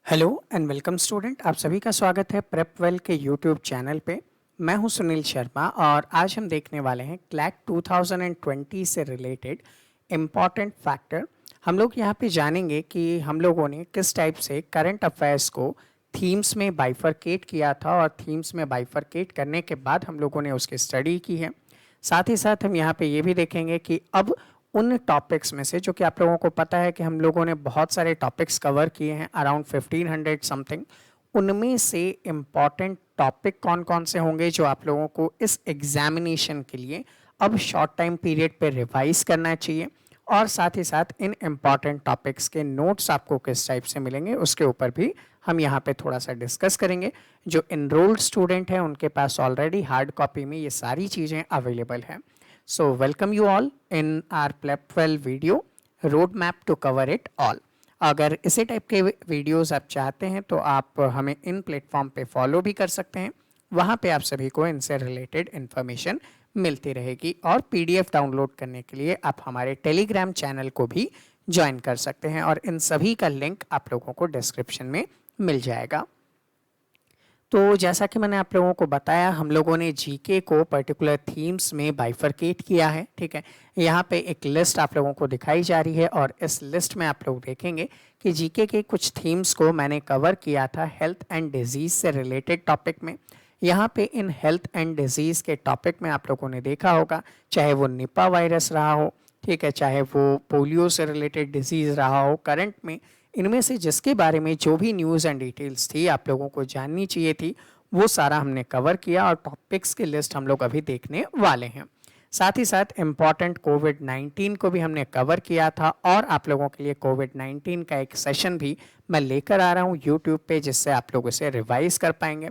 Hello and welcome student, आप सभी का स्वागत है प्रेप वेल के यूट्यूब चैनल पे। मैं हूं सुनील शर्मा और आज हम देखने वाले हैं क्लैट 2020 से रिलेटेड इम्पॉर्टेंट फैक्टर। हम लोग यहां पे जानेंगे कि हम लोगों ने किस टाइप से करंट अफेयर्स को थीम्स में बाइफरकेट किया था और थीम्स में बाइफरकेट करने के बाद हम लोगों ने उसकी स्टडी की है। साथ ही साथ हम यहाँ पे ये भी देखेंगे कि अब उन टॉपिक्स में से, जो कि आप लोगों को पता है कि हम लोगों ने बहुत सारे टॉपिक्स कवर किए हैं, अराउंड 1500 समथिंग, उनमें से इम्पॉर्टेंट टॉपिक कौन कौन से होंगे जो आप लोगों को इस एग्जामिनेशन के लिए अब शॉर्ट टाइम पीरियड पे रिवाइज करना चाहिए। और साथ ही साथ इन इम्पॉर्टेंट टॉपिक्स के नोट्स आपको किस टाइप से मिलेंगे उसके ऊपर भी हम यहाँ पे थोड़ा सा डिस्कस करेंगे। जो इनरोल्ड स्टूडेंट हैं उनके पास ऑलरेडी हार्ड कॉपी में ये सारी चीज़ें अवेलेबल हैं। So welcome you all in our Pleb 12 video roadmap to cover it all। अगर इसी टाइप के वीडियोस आप चाहते हैं तो आप हमें इन प्लेटफॉर्म पे फॉलो भी कर सकते हैं। वहाँ पे आप सभी को इनसे रिलेटेड इन्फॉर्मेशन मिलती रहेगी और पीडीएफ डाउनलोड करने के लिए आप हमारे टेलीग्राम चैनल को भी ज्वाइन कर सकते हैं और इन सभी का लिंक आप लोगों को डिस्क्रिप्शन में मिल जाएगा। तो जैसा कि मैंने आप लोगों को बताया, हम लोगों ने जीके को पर्टिकुलर थीम्स में बाइफरकेट किया है। ठीक है, यहाँ पे एक लिस्ट आप लोगों को दिखाई जा रही है और इस लिस्ट में आप लोग देखेंगे कि जीके के कुछ थीम्स को मैंने कवर किया था हेल्थ एंड डिजीज़ से रिलेटेड टॉपिक में। यहाँ पे इन हेल्थ एंड डिजीज़ के टॉपिक में आप लोगों ने देखा होगा, चाहे वो निपा वायरस रहा हो, ठीक है, चाहे वो पोलियो से रिलेटेड डिजीज़ रहा हो करंट में, इनमें से जिसके बारे में जो भी न्यूज़ एंड डिटेल्स थी आप लोगों को जाननी चाहिए थी, वो सारा हमने कवर किया और टॉपिक्स की लिस्ट हम लोग अभी देखने वाले हैं। साथ ही साथ इम्पॉर्टेंट कोविड-19 को भी हमने कवर किया था और आप लोगों के लिए कोविड-19 का एक सेशन भी मैं लेकर आ रहा हूँ यूट्यूब पे, जिससे आप लोग इसे रिवाइज कर पाएंगे।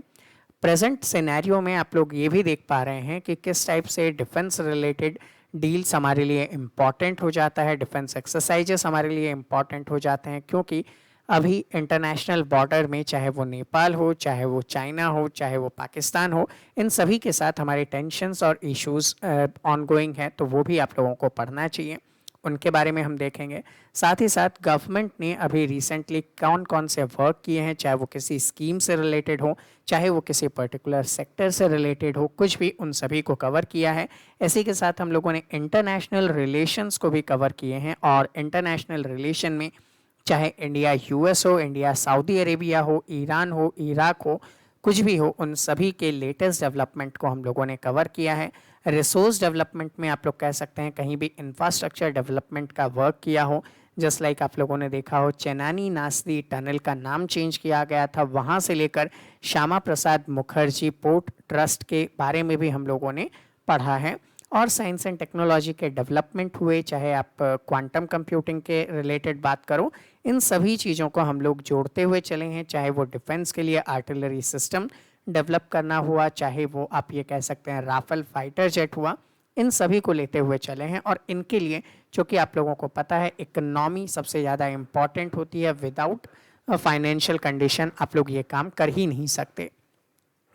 प्रेजेंट सिनेरियो में आप लोग ये भी देख पा रहे हैं कि किस टाइप से डिफेंस रिलेटेड डील्स हमारे लिए इम्पॉर्टेंट हो जाता है, डिफेंस एक्सरसाइजेस हमारे लिए इम्पॉर्टेंट हो जाते हैं, क्योंकि अभी इंटरनेशनल बॉर्डर में चाहे वो नेपाल हो, चाहे वो चाइना हो, चाहे वो पाकिस्तान हो, इन सभी के साथ हमारे टेंशन्स और इश्यूज ऑनगोइंग हैं, तो वो भी आप लोगों को पढ़ना चाहिए, उनके बारे में हम देखेंगे। साथ ही साथ गवर्नमेंट ने अभी रिसेंटली कौन कौन से वर्क किए हैं, चाहे वो किसी स्कीम से रिलेटेड हो, चाहे वो किसी पर्टिकुलर सेक्टर से रिलेटेड हो, कुछ भी, उन सभी को कवर किया है। इसी के साथ हम लोगों ने इंटरनेशनल रिलेशंस को भी कवर किए हैं और इंटरनेशनल रिलेशन में चाहे इंडिया यूएस हो, इंडिया सऊदी अरेबिया हो, ईरान हो, इराक हो, कुछ भी हो, उन सभी के लेटेस्ट डेवलपमेंट को हम लोगों ने कवर किया है। रिसोर्स डेवलपमेंट में आप लोग कह सकते हैं कहीं भी इंफ्रास्ट्रक्चर डेवलपमेंट का वर्क किया हो, जस्ट लाइक आप लोगों ने देखा हो चेनानी नासदी टनल का नाम चेंज किया गया था, वहाँ से लेकर श्यामा प्रसाद मुखर्जी पोर्ट ट्रस्ट के बारे में भी हम लोगों ने पढ़ा है। और साइंस एंड टेक्नोलॉजी के डेवलपमेंट हुए, चाहे आप क्वांटम कंप्यूटिंग के रिलेटेड बात करो, इन सभी चीज़ों को हम लोग जोड़ते हुए चले हैं। चाहे वो डिफेंस के लिए आर्टिलरी सिस्टम डेवलप करना हुआ, चाहे वो आप ये कह सकते हैं राफेल फाइटर जेट हुआ, इन सभी को लेते हुए चले हैं। और इनके लिए, चूँकि आप लोगों को पता है इकोनॉमी सबसे ज़्यादा इम्पॉर्टेंट होती है, विदाउट फाइनेंशियल कंडीशन आप लोग ये काम कर ही नहीं सकते,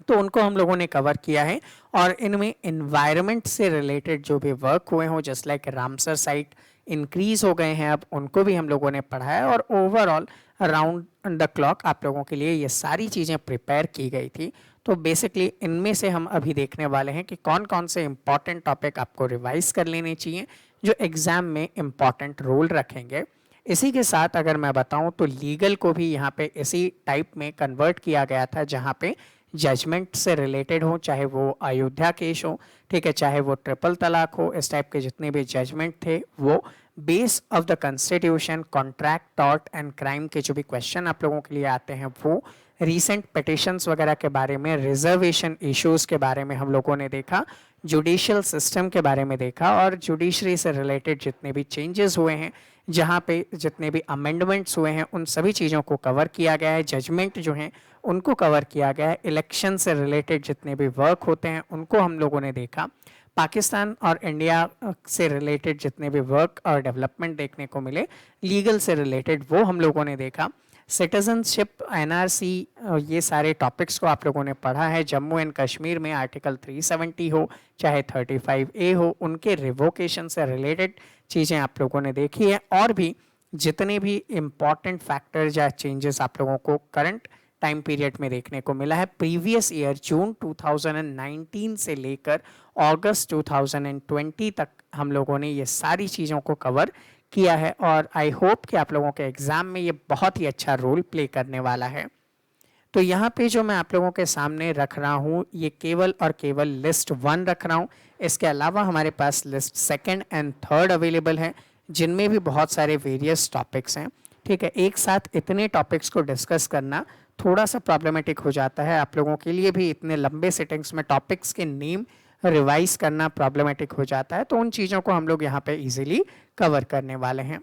तो उनको हम लोगों ने कवर किया है। और इनमें इन्वायरमेंट से रिलेटेड जो भी वर्क हुए हों, just like Ramsar site increase हो गए हैं अब, उनको भी हम लोगों ने पढ़ा है। और ओवरऑल अराउंड द क्लॉक आप लोगों के लिए ये सारी चीज़ें प्रिपेयर की गई थी। तो बेसिकली इनमें से हम अभी देखने वाले हैं कि कौन कौन से इंपॉर्टेंट टॉपिक आपको रिवाइज कर लेने चाहिए जो एग्ज़ाम में इम्पॉर्टेंट रोल रखेंगे। इसी के साथ अगर मैं बताऊं तो लीगल को भी यहाँ पे इसी टाइप में कन्वर्ट किया गया था, जहाँ पे जजमेंट से रिलेटेड हो, चाहे वो अयोध्या केस हो, ठीक है, चाहे वो ट्रिपल तलाक हो, इस टाइप के जितने भी जजमेंट थे वो base of the constitution, contract, tort and crime के जो भी क्वेश्चन आप लोगों के लिए आते हैं, वो रीसेंट पिटिशंस वगैरह के बारे में, रिजर्वेशन इश्यूज के बारे में हम लोगों ने देखा, जुडिशियल सिस्टम के बारे में देखा, और जुडिशरी से रिलेटेड जितने भी चेंजेस हुए हैं, जहाँ पे जितने भी अमेंडमेंट्स हुए हैं, उन सभी चीज़ों को कवर किया गया है। जजमेंट जो हैं उनको कवर किया गया है। इलेक्शन से रिलेटेड जितने भी वर्क होते हैं उनको हम लोगों ने देखा। पाकिस्तान और इंडिया से रिलेटेड जितने भी वर्क और डेवलपमेंट देखने को मिले, लीगल से रिलेटेड, वो हम लोगों ने देखा। सिटीजनशिप, एनआरसी, ये सारे टॉपिक्स को आप लोगों ने पढ़ा है। जम्मू एंड कश्मीर में आर्टिकल 370 हो, चाहे 35A हो, उनके रिवोकेशन से रिलेटेड चीज़ें आप लोगों ने देखी है। और भी जितने भी इम्पॉर्टेंट फैक्टर्स या चेंजेस आप लोगों को करंट टाइम पीरियड में देखने को मिला है, प्रीवियस ईयर जून 2019 से लेकर अगस्त 2020 तक हम लोगों ने ये सारी चीज़ों को कवर किया है, और आई होप कि आप लोगों के एग्ज़ाम में ये बहुत ही अच्छा रोल प्ले करने वाला है। तो यहाँ पे जो मैं आप लोगों के सामने रख रहा हूँ, ये केवल और केवल लिस्ट 1 रख रहा हूँ। इसके अलावा हमारे पास लिस्ट 2 एंड 3 अवेलेबल है, जिनमें भी बहुत सारे वेरियस टॉपिक्स हैं। ठीक है, एक साथ इतने टॉपिक्स को डिस्कस करना थोड़ा सा प्रॉब्लमेटिक हो जाता है, आप लोगों के लिए भी इतने लंबे सिटिंग्स में टॉपिक्स के नेम रिवाइज करना प्रॉब्लमेटिक हो जाता है। तो उन चीज़ों को हम लोग यहाँ पे इजीली कवर करने वाले हैं।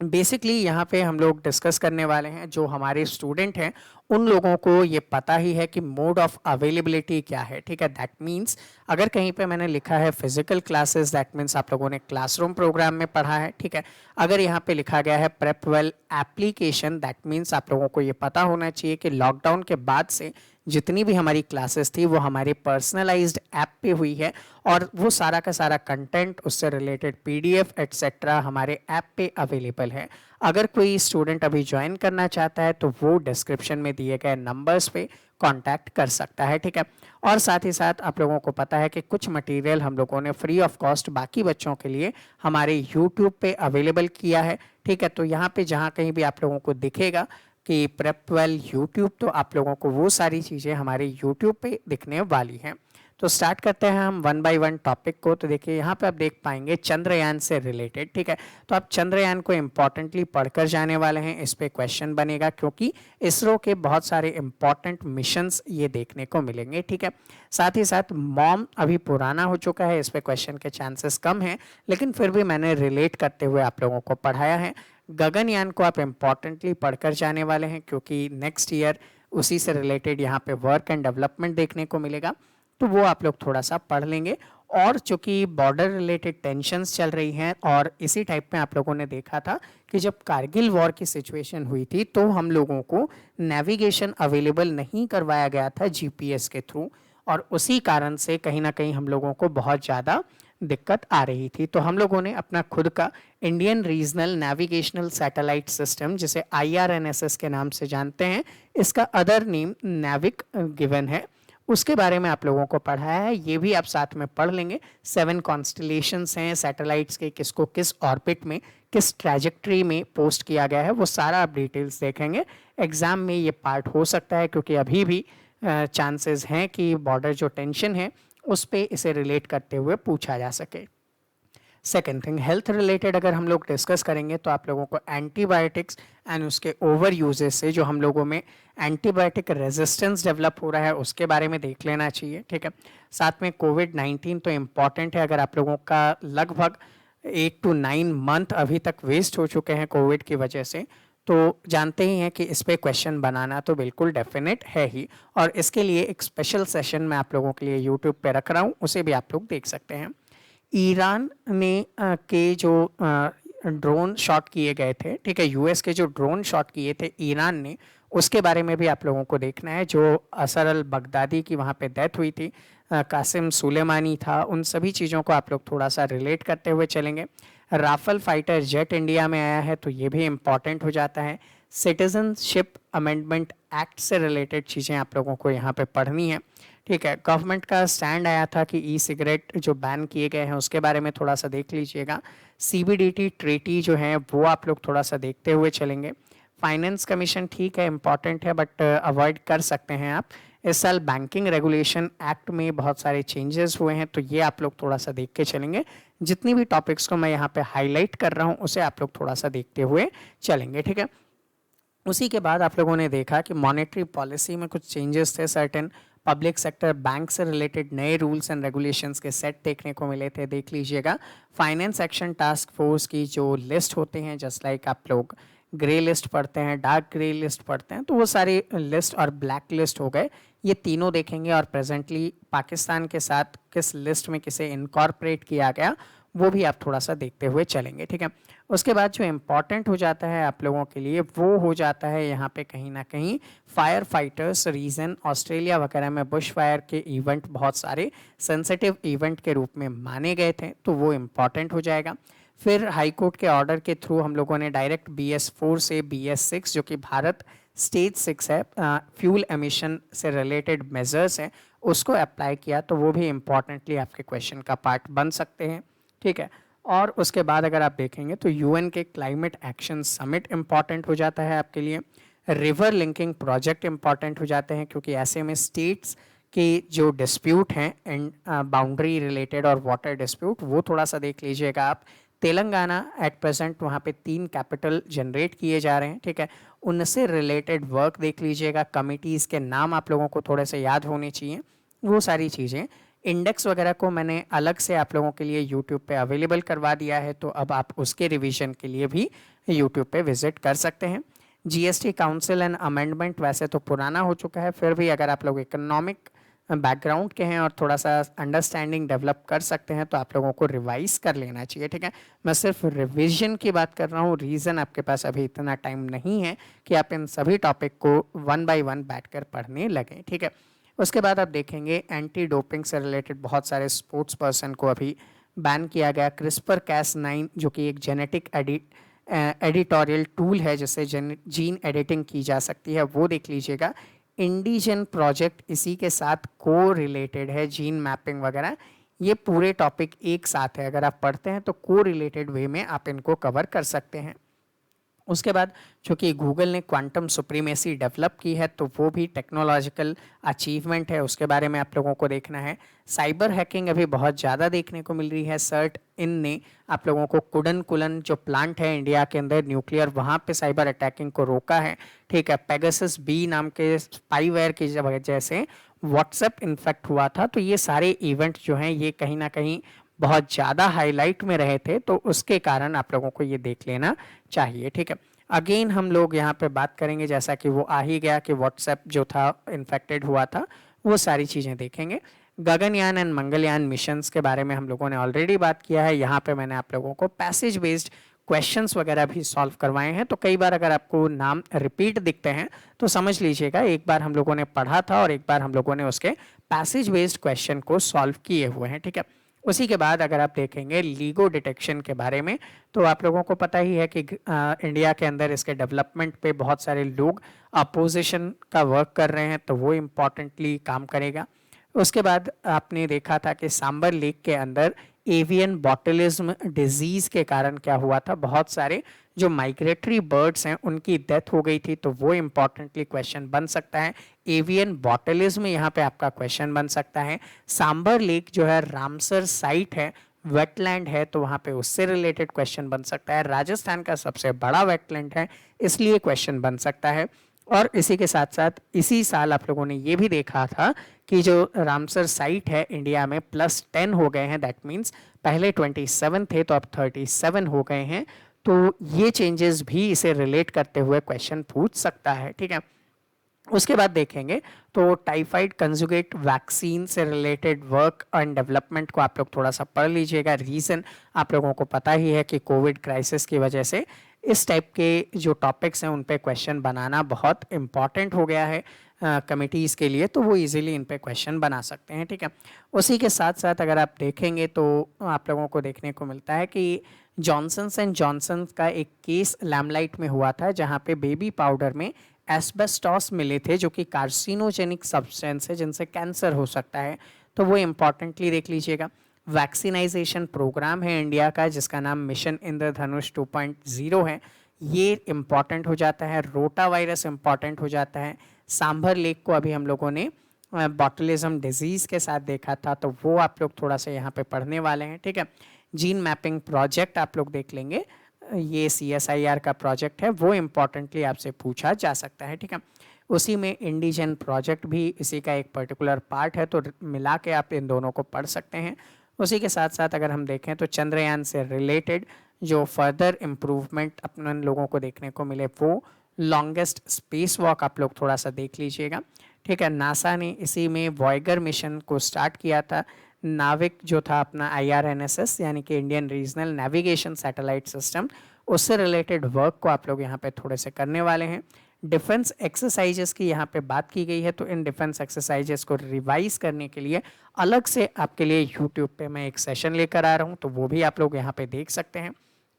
बेसिकली यहाँ पे हम लोग डिस्कस करने वाले हैं, जो हमारे स्टूडेंट हैं उन लोगों को ये पता ही है कि मोड ऑफ अवेलेबिलिटी क्या है। ठीक है, दैट मीन्स अगर कहीं पे मैंने लिखा है फिजिकल क्लासेस, दैट मीन्स आप लोगों ने क्लासरूम प्रोग्राम में पढ़ा है। ठीक है, अगर यहाँ पे लिखा गया है prep well application, that means आप लोगों को ये पता होना चाहिए कि लॉकडाउन के बाद से जितनी भी हमारी क्लासेस थी वो हमारी पर्सनलाइज्ड ऐप पे हुई है, और वो सारा का सारा कंटेंट, उससे रिलेटेड पीडीएफ एटसेट्रा हमारे ऐप पे अवेलेबल है। अगर कोई स्टूडेंट अभी ज्वाइन करना चाहता है तो वो डिस्क्रिप्शन में दिए गए नंबर्स पे कांटेक्ट कर सकता है। ठीक है, और साथ ही साथ आप लोगों को पता है कि कुछ मटेरियल हम लोगों ने फ्री ऑफ कॉस्ट बाकी बच्चों के लिए हमारे यूट्यूब पे अवेलेबल किया है। ठीक है, तो यहाँ पे जहाँ कहीं भी आप लोगों को दिखेगा कि प्रेप वेल यूट्यूब, तो आप लोगों को वो सारी चीज़ें हमारे यूट्यूब पे दिखने वाली हैं। तो स्टार्ट करते हैं हम 1 बाय 1 टॉपिक को। तो देखिए यहाँ पे आप देख पाएंगे चंद्रयान से रिलेटेड। ठीक है, तो आप चंद्रयान को इम्पॉर्टेंटली पढ़कर जाने वाले हैं, इस पे क्वेश्चन बनेगा, क्योंकि इसरो के बहुत सारे इंपॉर्टेंट मिशंस ये देखने को मिलेंगे। ठीक है, साथ ही साथ मॉम अभी पुराना हो चुका है, इस पे क्वेश्चन के चांसेस कम हैं, लेकिन फिर भी मैंने रिलेट करते हुए आप लोगों को पढ़ाया है। गगनयान को आप इम्पॉर्टेंटली पढ़कर जाने वाले हैं, क्योंकि नेक्स्ट ईयर उसी से रिलेटेड यहाँ पे वर्क एंड डेवलपमेंट देखने को मिलेगा, तो वो आप लोग थोड़ा सा पढ़ लेंगे। और चूंकि बॉर्डर रिलेटेड टेंशन्स चल रही हैं, और इसी टाइप में आप लोगों ने देखा था कि जब कारगिल वॉर की सिचुएशन हुई थी तो हम लोगों को नेविगेशन अवेलेबल नहीं करवाया गया था जीपीएस के थ्रू, और उसी कारण से कहीं ना कहीं हम लोगों को बहुत ज़्यादा दिक्कत आ रही थी। तो हम लोगों ने अपना खुद का Indian regional navigational satellite system, जिसे IRNSS के नाम से जानते हैं, इसका अदर नेम नेविक गिवन है, उसके बारे में आप लोगों को पढ़ाया है। ये भी आप साथ में पढ़ लेंगे। 7 कॉन्स्टलेशंस हैं सैटेलाइट्स के, किसको किस ऑर्बिट में, किस ट्रैजेक्टरी में पोस्ट किया गया है, वो सारा आप डिटेल्स देखेंगे। एग्जाम में ये पार्ट हो सकता है, क्योंकि अभी भी चांसेस हैं कि बॉर्डर जो टेंशन है उस पे इसे रिलेट करते हुए पूछा जा सके। सेकेंड थिंग, हेल्थ रिलेटेड अगर हम लोग डिस्कस करेंगे तो आप लोगों को एंटीबायोटिक्स एंड उसके ओवर यूजेस से जो हम लोगों में एंटीबायोटिक रेजिस्टेंस डेवलप हो रहा है उसके बारे में देख लेना चाहिए। ठीक है, साथ में कोविड-19 तो इम्पॉर्टेंट है। अगर आप लोगों का लगभग 8 to 9 मंथ अभी तक वेस्ट हो चुके हैं कोविड की वजह से, तो जानते ही हैं कि इस पे क्वेश्चन बनाना तो बिल्कुल डेफिनेट है ही, और इसके लिए एक स्पेशल सेशन मैं आप लोगों के लिए यूट्यूब पे रख रहा हूँ, उसे भी आप लोग देख सकते हैं। ईरान ने के जो ड्रोन शॉट किए गए थे, ठीक है, यूएस के जो ड्रोन शॉट किए थे ईरान ने, उसके बारे में भी आप लोगों को देखना है। जो असर अल बगदादी की वहाँ पे डेथ हुई थी, कासिम सुलेमानी था, उन सभी चीज़ों को आप लोग थोड़ा सा रिलेट करते हुए चलेंगे। राफेल फाइटर जेट इंडिया में आया है, तो ये भी इम्पॉर्टेंट हो जाता है। सिटीजनशिप अमेंडमेंट एक्ट से रिलेटेड चीज़ें आप लोगों को यहाँ पे पढ़नी है। ठीक है, गवर्नमेंट का स्टैंड आया था कि ई सिगरेट जो बैन किए गए हैं उसके बारे में थोड़ा सा देख लीजिएगा। CBDT ट्रीटी जो है वो आप लोग थोड़ा सा देखते हुए चलेंगे। फाइनेंस कमीशन ठीक है, इम्पॉर्टेंट है, बट अवॉइड कर सकते हैं आप। इस साल बैंकिंग रेगुलेशन एक्ट में बहुत सारे चेंजेस हुए हैं, तो ये आप लोग थोड़ा सा देख के चलेंगे। जितनी भी टॉपिक्स को मैं यहाँ पे हाईलाइट कर रहा हूँ उसे आप लोग थोड़ा सा देखते हुए चलेंगे। ठीक है, उसी के बाद आप लोगों ने देखा कि मॉनेटरी पॉलिसी में कुछ चेंजेस थे, सर्टेन पब्लिक सेक्टर बैंक से रिलेटेड नए रूल्स एंड रेगुलेशंस के सेट देखने को मिले थे, देख लीजिएगा। फाइनेंस एक्शन टास्क फोर्स की जो लिस्ट होते हैं, जस्ट लाइक आप लोग ग्रे लिस्ट पढ़ते हैं, डार्क ग्रे लिस्ट पढ़ते हैं, तो वो सारी लिस्ट और ब्लैक लिस्ट हो गए, ये तीनों देखेंगे। और प्रेजेंटली पाकिस्तान के साथ किस लिस्ट में किसे इनकॉर्पोरेट किया गया वो भी आप थोड़ा सा देखते हुए चलेंगे। ठीक है, उसके बाद जो इम्पॉर्टेंट हो जाता है आप लोगों के लिए वो हो जाता है यहाँ पे कहीं ना कहीं फायर फाइटर्स रीजन। ऑस्ट्रेलिया वगैरह में बुश फायर के इवेंट बहुत सारे सेंसिटिव इवेंट के रूप में माने गए थे, तो वो इम्पॉर्टेंट हो जाएगा। फिर हाई कोर्ट के ऑर्डर के थ्रू हम लोगों ने डायरेक्ट BS4 से BS6 जो कि भारत स्टेज 6 है, फ्यूल एमिशन से रिलेटेड मेजर्स हैं, उसको अप्लाई किया, तो वो भी इम्पॉर्टेंटली आपके क्वेश्चन का पार्ट बन सकते हैं। ठीक है। और उसके बाद अगर आप देखेंगे तो UN के क्लाइमेट एक्शन समिट इम्पॉर्टेंट हो जाता है आपके लिए। रिवर लिंकिंग प्रोजेक्ट इम्पॉर्टेंट हो जाते हैं, क्योंकि ऐसे में स्टेट्स के जो डिस्प्यूट हैं एंड बाउंड्री रिलेटेड और वाटर डिस्प्यूट, वो थोड़ा सा देख लीजिएगा आप। तेलंगाना एट प्रेजेंट वहाँ पे 3 कैपिटल जनरेट किए जा रहे हैं। ठीक है। उनसे रिलेटेड वर्क देख लीजिएगा, कमिटीज़ के नाम आप लोगों को थोड़े से याद होने चाहिए, वो सारी चीज़ें। इंडेक्स वगैरह को मैंने अलग से आप लोगों के लिए यूट्यूब पे अवेलेबल करवा दिया है, तो अब आप उसके रिवीजन के लिए भी यूट्यूब पे विजिट कर सकते हैं। GST काउंसिल एंड अमेंडमेंट वैसे तो पुराना हो चुका है, फिर भी अगर आप लोग इकोनॉमिक बैकग्राउंड के हैं और थोड़ा सा अंडरस्टैंडिंग डेवलप कर सकते हैं तो आप लोगों को रिवाइज कर लेना चाहिए। ठीक है। मैं सिर्फ रिवीजन की बात कर रहा हूँ, रीज़न आपके पास अभी इतना टाइम नहीं है कि आप इन सभी टॉपिक को 1 बाय 1 बैठकर पढ़ने लगें। ठीक है। उसके बाद आप देखेंगे एंटी डोपिंग से रिलेटेड बहुत सारे स्पोर्ट्स पर्सन को अभी बैन किया गया। CRISPR-Cas9 जो कि एक जेनेटिक एडिटोरियल टूल है जिससे जीन एडिटिंग की जा सकती है, वो देख लीजिएगा। इंडिजन प्रोजेक्ट इसी के साथ को रिलेटेड है, जीन मैपिंग वगैरह, ये पूरे टॉपिक एक साथ है, अगर आप पढ़ते हैं तो को रिलेटेड वे में आप इनको कवर कर सकते हैं। उसके बाद चूँकि गूगल ने क्वांटम सुप्रीमेसी डेवलप की है, तो वो भी टेक्नोलॉजिकल अचीवमेंट है, उसके बारे में आप लोगों को देखना है। साइबर हैकिंग अभी बहुत ज़्यादा देखने को मिल रही है। सर्ट इन ने आप लोगों को कुडनकुलन जो प्लांट है इंडिया के अंदर न्यूक्लियर, वहाँ पे साइबर अटैकिंग को रोका है। ठीक है। पेगासस बी नाम के स्पाईवेयर की वजह से व्हाट्सएप इन्फेक्ट हुआ था, तो ये सारे इवेंट जो हैं ये कहीं ना कहीं बहुत ज़्यादा हाईलाइट में रहे थे, तो उसके कारण आप लोगों को ये देख लेना चाहिए। ठीक है। अगेन हम लोग यहाँ पे बात करेंगे, जैसा कि वो आ ही गया कि व्हाट्सएप जो था इन्फेक्टेड हुआ था, वो सारी चीज़ें देखेंगे। गगनयान एंड मंगलयान मिशंस के बारे में हम लोगों ने ऑलरेडी बात किया है। यहाँ पे मैंने आप लोगों को पैसेज बेस्ड क्वेश्चंस वगैरह भी सॉल्व करवाए हैं, तो कई बार अगर आपको नाम रिपीट दिखते हैं तो समझ लीजिएगा एक बार हम लोगों ने पढ़ा था और एक बार हम लोगों ने उसके पैसेज बेस्ड क्वेश्चन को सॉल्व किए हुए हैं। ठीक है। उसी के बाद अगर आप देखेंगे लीगो डिटेक्शन के बारे में, तो आप लोगों को पता ही है कि इंडिया के अंदर इसके डेवलपमेंट पे बहुत सारे लोग अपोजिशन का वर्क कर रहे हैं, तो वो इम्पॉर्टेंटली काम करेगा। उसके बाद आपने देखा था कि सांबर लेक के अंदर एवियन बॉटलिज्म डिजीज़ के कारण क्या हुआ था, बहुत सारे जो माइग्रेटरी बर्ड्स हैं उनकी डेथ हो गई थी, तो वो इम्पॉर्टेंटली क्वेश्चन बन सकता है। एवियन बॉटलिज्म यहाँ पे आपका क्वेश्चन बन सकता है। सांबर लेक जो है रामसर साइट है, वेटलैंड है, तो वहाँ पे उससे रिलेटेड क्वेश्चन बन सकता है। राजस्थान का सबसे बड़ा वेटलैंड है, इसलिए क्वेश्चन बन सकता है। और इसी के साथ साथ इसी साल आप लोगों ने ये भी देखा था कि जो रामसर साइट है इंडिया में +10 हो गए हैं, दैट मीन्स पहले 27 थे तो अब 37 हो गए हैं, तो ये चेंजेस भी इसे रिलेट करते हुए क्वेश्चन पूछ सकता है। ठीक है। उसके बाद देखेंगे तो टाइफाइड कंजुगेट वैक्सीन से रिलेटेड वर्क एंड डेवलपमेंट को आप लोग थोड़ा सा पढ़ लीजिएगा। रीज़न आप लोगों को पता ही है कि कोविड क्राइसिस की वजह से इस टाइप के जो टॉपिक्स हैं उन पे क्वेश्चन बनाना बहुत इम्पॉर्टेंट हो गया है कमिटीज़ के लिए, तो वो इजीली इन पे क्वेश्चन बना सकते हैं। ठीक है। उसी के साथ साथ अगर आप देखेंगे तो आप लोगों को देखने को मिलता है कि जॉनसन्स एंड जॉनसन्स का एक केस लैमलाइट में हुआ था, जहाँ पे बेबी पाउडर में एस्बेस्टॉस मिले थे, जो कि कार्सिनोजेनिक सब्सटेंस है जिनसे कैंसर हो सकता है, तो वो इम्पॉर्टेंटली देख लीजिएगा। वैक्सीनाइजेशन प्रोग्राम है इंडिया का जिसका नाम मिशन इंद्रधनुष 2.0 है, ये इम्पॉर्टेंट हो जाता है। रोटा वायरस इम्पॉर्टेंट हो जाता है। सांभर लेक को अभी हम लोगों ने बॉटलिज्म डिजीज़ के साथ देखा था, तो वो आप लोग थोड़ा सा यहाँ पे पढ़ने वाले हैं। ठीक है। जीन मैपिंग प्रोजेक्ट आप लोग देख लेंगे, ये CSIR का प्रोजेक्ट है, वो इम्पॉर्टेंटली आपसे पूछा जा सकता है। ठीक है। उसी में इंडिजन प्रोजेक्ट भी इसी का एक पर्टिकुलर पार्ट है, तो मिला के आप इन दोनों को पढ़ सकते हैं। उसी के साथ साथ अगर हम देखें तो चंद्रयान से रिलेटेड जो फर्दर इम्प्रूवमेंट अपन लोगों को देखने को मिले, वो लॉन्गेस्ट स्पेस वॉक आप लोग थोड़ा सा देख लीजिएगा। ठीक है। नासा ने इसी में वॉयगर मिशन को स्टार्ट किया था। नाविक जो था अपना IRNSS यानी कि Indian regional navigation satellite system, उससे रिलेटेड वर्क को आप लोग यहाँ पे थोड़े से करने वाले हैं। डिफेंस एक्सरसाइजेस की यहाँ पे बात की गई है, तो इन डिफेंस एक्सरसाइजेस को रिवाइज करने के लिए अलग से आपके लिए यूट्यूब पे मैं एक सेशन लेकर आ रहा हूँ, तो वो भी आप लोग यहाँ पे देख सकते हैं।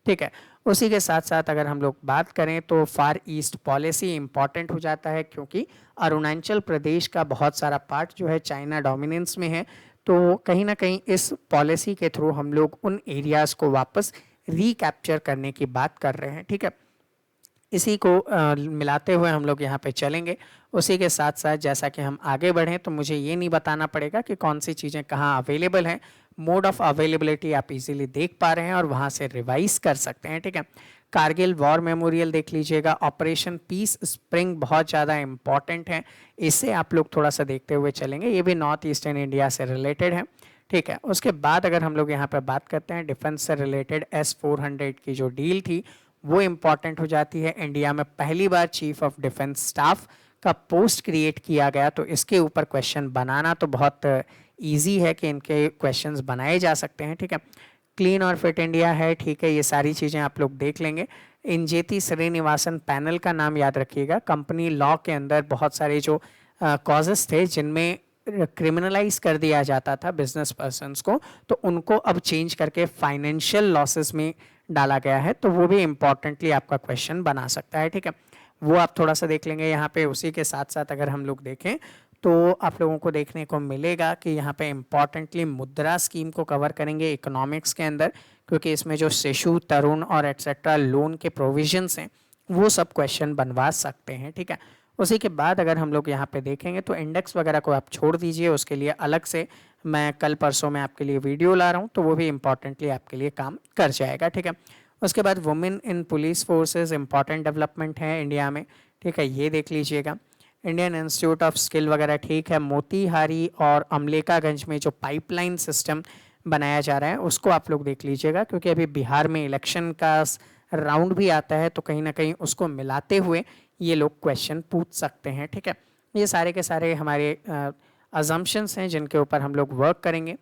ठीक है। उसी के साथ साथ अगर हम लोग बात करें तो फार ईस्ट पॉलिसी इम्पॉर्टेंट हो जाता है, क्योंकि अरुणाचल प्रदेश का बहुत सारा पार्ट जो है चाइना डोमिनेंस में है। तो कहीं ना कहीं इस पॉलिसी के थ्रू हम लोग उन एरियाज़ को वापस रिकैप्चर करने की बात कर रहे हैं। ठीक है, इसी को मिलाते हुए हम लोग यहाँ पे चलेंगे। उसी के साथ साथ जैसा कि हम आगे बढ़ें तो मुझे ये नहीं बताना पड़ेगा कि कौन सी चीज़ें कहाँ अवेलेबल हैं। मोड ऑफ अवेलेबिलिटी आप इजीली देख पा रहे हैं और वहाँ से रिवाइज कर सकते हैं। ठीक है, कारगिल वॉर मेमोरियल देख लीजिएगा। ऑपरेशन पीस स्प्रिंग बहुत ज़्यादा इंपॉर्टेंट है, इससे आप लोग थोड़ा सा देखते हुए चलेंगे। ये भी नॉर्थ ईस्टर्न इंडिया से रिलेटेड है। ठीक है, उसके बाद अगर हम लोग यहाँ पे बात करते हैं डिफेंस से रिलेटेड, S-400 की जो डील थी वो इम्पॉर्टेंट हो जाती है। इंडिया में पहली बार चीफ ऑफ डिफेंस स्टाफ का पोस्ट क्रिएट किया गया, तो इसके ऊपर क्वेश्चन बनाना तो बहुत इजी है कि इनके क्वेश्चंस बनाए जा सकते हैं। ठीक है, क्लीन और फिट इंडिया है। ठीक है, ये सारी चीज़ें आप लोग देख लेंगे। इंजेती श्रीनिवासन पैनल का नाम याद रखिएगा। कंपनी लॉ के अंदर बहुत सारे जो कॉजेस थे जिनमें क्रिमिनलाइज कर दिया जाता था बिजनेस पर्सनस को, तो उनको अब चेंज करके फाइनेंशियल लॉसेस में डाला गया है, तो वो भी इम्पॉर्टेंटली आपका क्वेश्चन बना सकता है। ठीक है, वो आप थोड़ा सा देख लेंगे यहाँ पे। उसी के साथ साथ अगर हम लोग देखें तो आप लोगों को देखने को मिलेगा कि यहाँ पे इम्पॉर्टेंटली मुद्रा स्कीम को कवर करेंगे इकोनॉमिक्स के अंदर, क्योंकि इसमें जो शिशु, तरुण और एट्सेट्रा लोन के प्रोविजंस हैं वो सब क्वेश्चन बनवा सकते हैं। ठीक है, उसी के बाद अगर हम लोग यहाँ पे देखेंगे तो इंडेक्स वगैरह को आप छोड़ दीजिए, उसके लिए अलग से मैं कल परसों में आपके लिए वीडियो ला रहा हूँ, तो वो भी इम्पॉर्टेंटली आपके लिए काम कर जाएगा। ठीक है, उसके बाद women in police forces important development है इंडिया में। ठीक है, ये देख लीजिएगा। इंडियन इंस्टीट्यूट ऑफ स्किल वगैरह ठीक है। मोतीहारी और अमलेकागंज में जो पाइपलाइन सिस्टम बनाया जा रहा है उसको आप लोग देख लीजिएगा, क्योंकि अभी बिहार में इलेक्शन का राउंड भी आता है, तो कहीं ना कहीं उसको मिलाते हुए ये लोग क्वेश्चन पूछ सकते हैं। ठीक है, ये सारे के सारे हमारे अजम्पशंस हैं जिनके ऊपर हम लोग वर्क करेंगे।